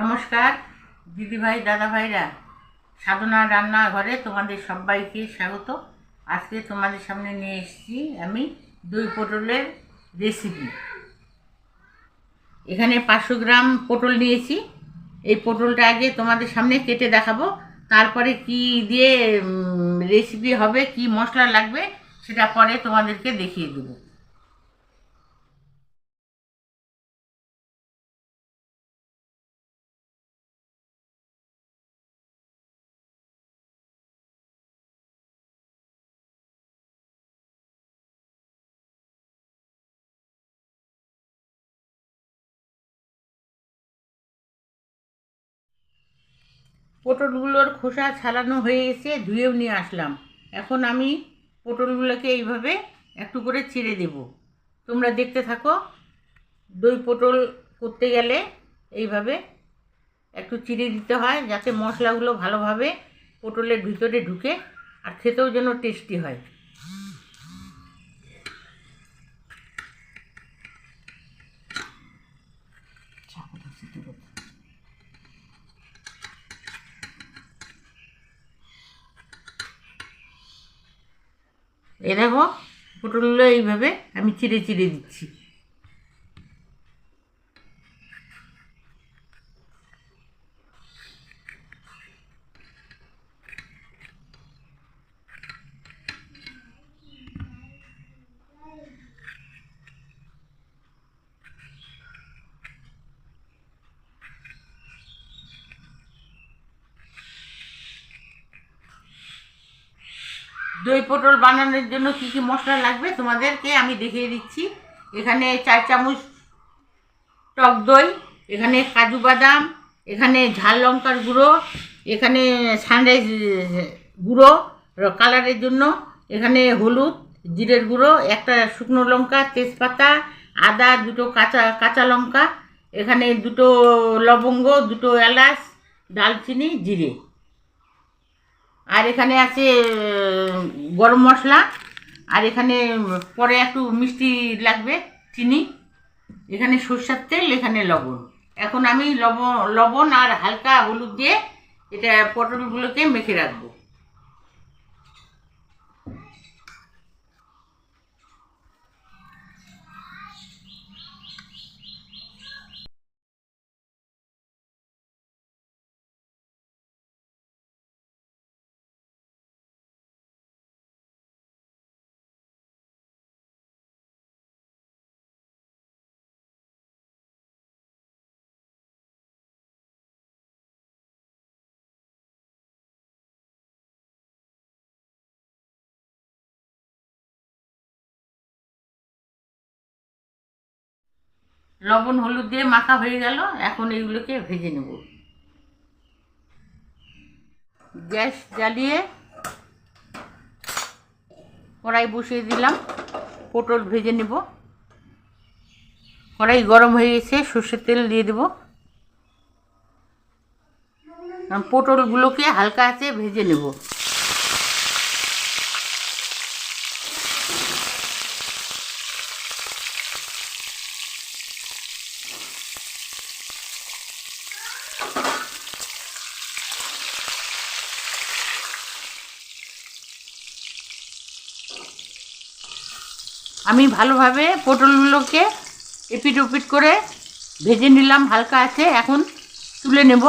নমস্কার দিদিভাই দাদা ভাইরা, সাধনা রান্নাঘরে তোমাদের সবাইকে স্বাগত। আজকে তোমাদের সামনে নিয়ে এসেছি আমি দই পটলের রেসিপি। এখানে 500 গ্রাম পটল নিয়েছি। এই পটলটা আগে তোমাদের সামনে কেটে দেখাবো, তারপরে কি দিয়ে রেসিপি হবে, কি মশলা লাগবে সেটা পরে তোমাদেরকে দেখিয়ে দেবো। পটলগুলোর খোসা ছাড়ানো হয়ে গেছে, ধুয়েও নিয়ে আসলাম। এখন আমি পটলগুলোকে এইভাবে একটু করে চিড়ে দেব। তোমরা দেখতে থাকো। দই পটল করতে গেলে এইভাবে একটু চিড়ে দিতে হয়, যাতে মশলাগুলো ভালোভাবে পটলের ভিতরে ঢুকে আর খেতেও যেন টেস্টি হয়। এই দেখো, পটলগুলো এইভাবে আমি চিড়ে চিড়ে দিচ্ছি। দই পটল বানানোর জন্য কি কি মশলা লাগবে তোমাদেরকে আমি দেখিয়ে দিচ্ছি। এখানে 4 চামচ টক দই, এখানে কাজু বাদাম, এখানে ঝাল লঙ্কার গুঁড়ো, এখানে সানরাইজ গুঁড়ো কালারের জন্য, এখানে হলুদ, জিরের গুঁড়ো, একটা শুকনো লঙ্কা, তেজপাতা, আদা, দুটো কাঁচা কাঁচা লঙ্কা, এখানে দুটো লবঙ্গ, দুটো এলাচ, দালচিনি, জিরে, আর এখানে আছে গরম মশলা, আর এখানে পরে একটু মিষ্টি লাগবে, চিনি, এখানে সরষের তেল, এখানে লবণ। এখন আমি লবণ আর হালকা হলুদ দিয়ে এটা পটলগুলোকে মেখে রাখবো। লবণ হলুদ দিয়ে মাখা হয়ে গেল, এখন এইগুলোকে ভেজে নেব। গ্যাস জ্বালিয়ে কড়াই বসিয়ে দিলাম, পটল ভেজে নেব। কড়াই গরম হয়ে গেছে, সর্ষের তেল দিয়ে দেব। পটলগুলোকে হালকা আঁচে ভেজে নেব। আমি ভালোভাবে পটলগুলোকে এপিট ওপিট করে ভেজে নিলাম হালকা আছে, এখন তুলে নেব।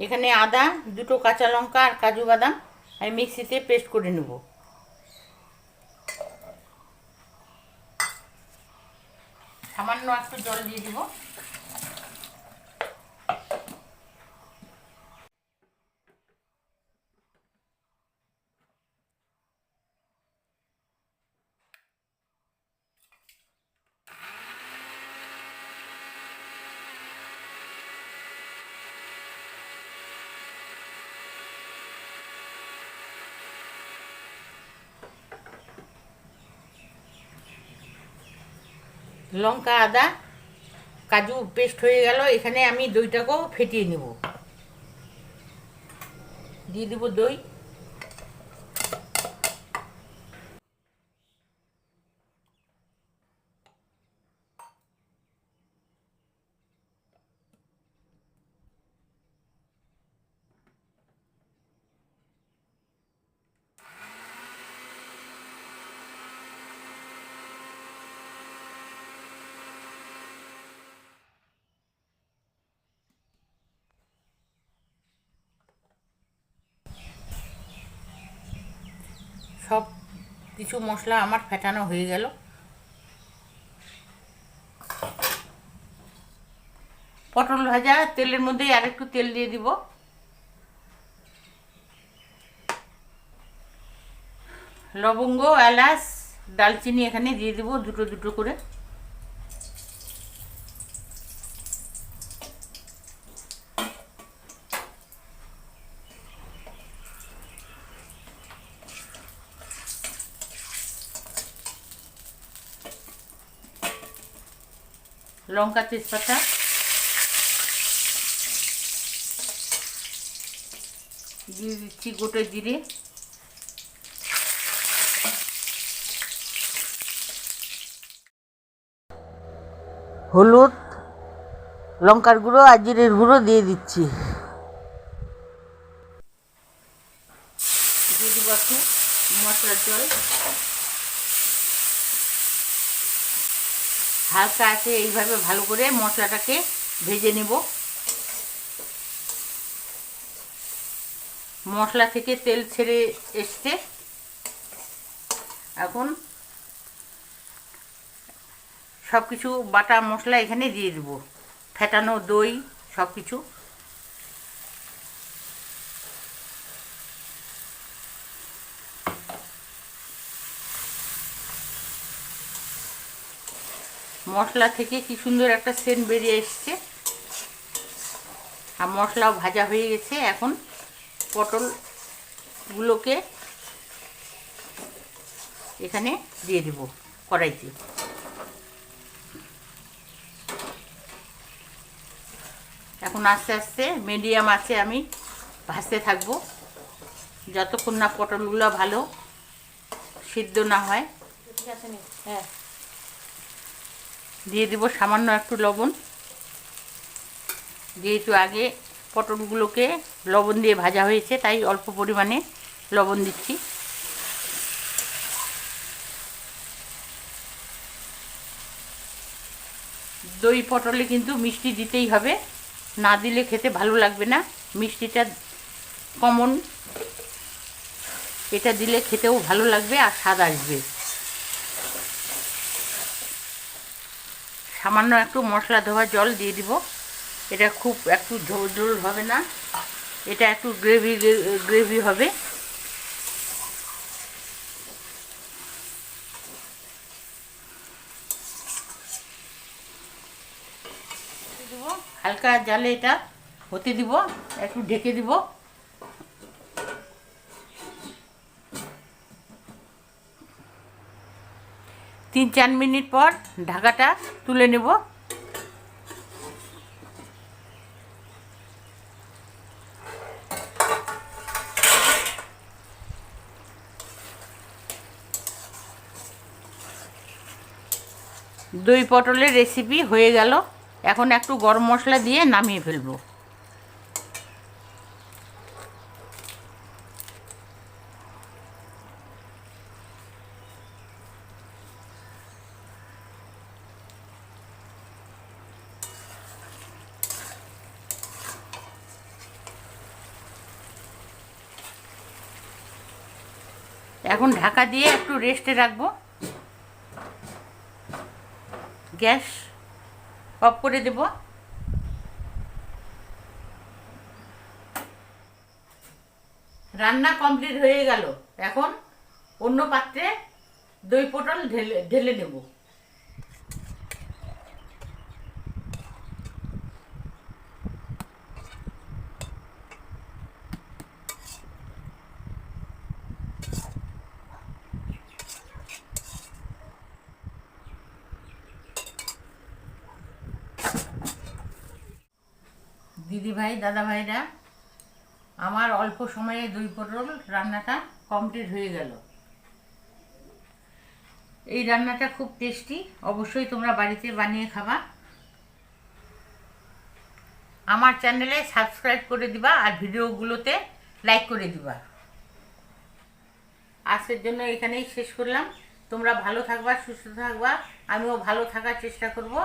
এখানে আদা, দুটো কাঁচা লঙ্কা আর কাজু বাদাম আমি মিক্সিতে পেস্ট করে নেব। সামান্য একটু জল দিয়ে দেব। লঙ্কা, আদা, কাজু পেস্ট হয়ে গেল। এখানে আমি দইটাকেও ফেটিয়ে নেব। দিয়ে দেবো দই, সব কিছু মশলা আমার ফেটানো হয়ে গেল। পটল ভাজা তেলের মধ্যে আর একটু তেল দিয়ে দিব, লবঙ্গ, এলাচ, দালচিনি এখানে দিয়ে দিব দুটো দুটো করে। লঙ্কা, তেজপাতা, দিয়ে দিচ্ছি গোটা জিরে, হলুদ, লঙ্কার গুঁড়ো আর জিরের গুঁড়ো দিয়ে দিচ্ছি। দিয়ে দিব একটু মশলার জল, হালকা আছে এইভাবে ভালো করে মশলাটাকে ভেজে নেব। মশলা থেকে তেল ছেড়ে এসছে, এখন সব কিছু বাটা মশলা এখানে দিয়ে দেব, ফেটানো দই সব কিছু। মশলা থেকে কি সুন্দর একটা সেন্ট বেরিয়ে এসছে, আর মশলাও ভাজা হয়ে গেছে। এখন পটলগুলোকে এখানে দিয়ে দেব কড়াইতে। এখন আস্তে আস্তে মিডিয়াম আছে আমি ভাজতে থাকবো যতক্ষণ না পটলগুলো ভালো সিদ্ধ না হয়। হ্যাঁ, দিয়ে দেব সামান্য একটু লবণ, যেহেতু আগে পটলগুলোকে লবণ দিয়ে ভাজা হয়েছে তাই অল্প পরিমাণে লবণ দিচ্ছি। দই পটলে কিন্তু মিষ্টি দিতেই হবে, না দিলে খেতে ভালো লাগবে না। মিষ্টিটা কমন, এটা দিলে খেতেও ভালো লাগবে আর স্বাদ আসবে। সামান্য একটু মশলা ধোয়া জল দিয়ে দিব, এটা খুব একটু ঝোল ঝোল হবে না, এটা একটু গ্রেভি গ্রেভি হবে। হালকা জালে এটা হতে দিব, একটু ঢেকে দিব। 3-4 মিনিট পর ঢাকাটা তুলে নেব। দই পটলের রেসিপি হয়ে গেল, এখন একটু গরম মশলা দিয়ে নামিয়ে ফেলবো। এখন ঢাকা দিয়ে একটু রেস্টে রাখবো, গ্যাস অফ করে দেব। রান্না কমপ্লিট হয়ে গেল, এখন অন্য পাত্রে দই পটল ঢেলে নেব। দিদি ভাই, দাদা ভাইরা, আমার অল্প সময়ে দই পটল রান্নাটা কমপ্লিট হয়ে গেল। এই রান্নাটা খুব টেস্টি, অবশ্যই তোমরা বাড়িতে বানিয়ে খাবা। আমার চ্যানেলে সাবস্ক্রাইব করে দিবা আর ভিডিওগুলোতে লাইক করে দিবা। আজকের জন্য এখানেই শেষ করলাম। তোমরা ভালো থাকবা, সুস্থ থাকবা, আমিও ভালো থাকার চেষ্টা করব।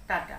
টাটা।